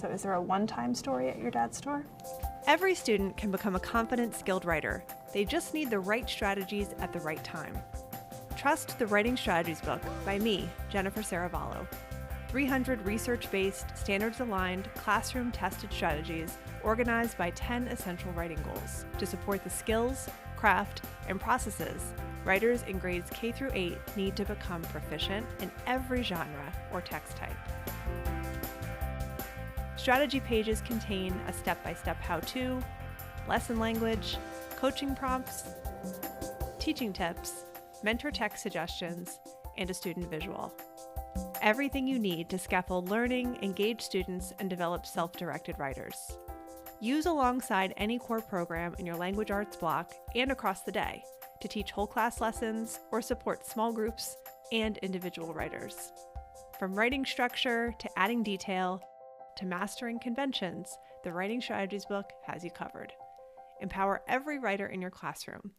So is there a one-time story at your dad's store? Every student can become a confident, skilled writer. They just need the right strategies at the right time. Trust the Writing Strategies book by me, Jennifer Serravallo. 300 research-based, standards-aligned, classroom-tested strategies organized by 10 essential writing goals to support the skills, craft, and processes writers in grades K through 8 need to become proficient in every genre or text type. Strategy pages contain a step-by-step how-to, lesson language, coaching prompts, teaching tips, mentor text suggestions, and a student visual. Everything you need to scaffold learning, engage students, and develop self-directed writers. Use alongside any core program in your language arts block and across the day to teach whole class lessons or support small groups and individual writers. From writing structure to adding detail to mastering conventions, the Writing Strategies book has you covered. Empower every writer in your classroom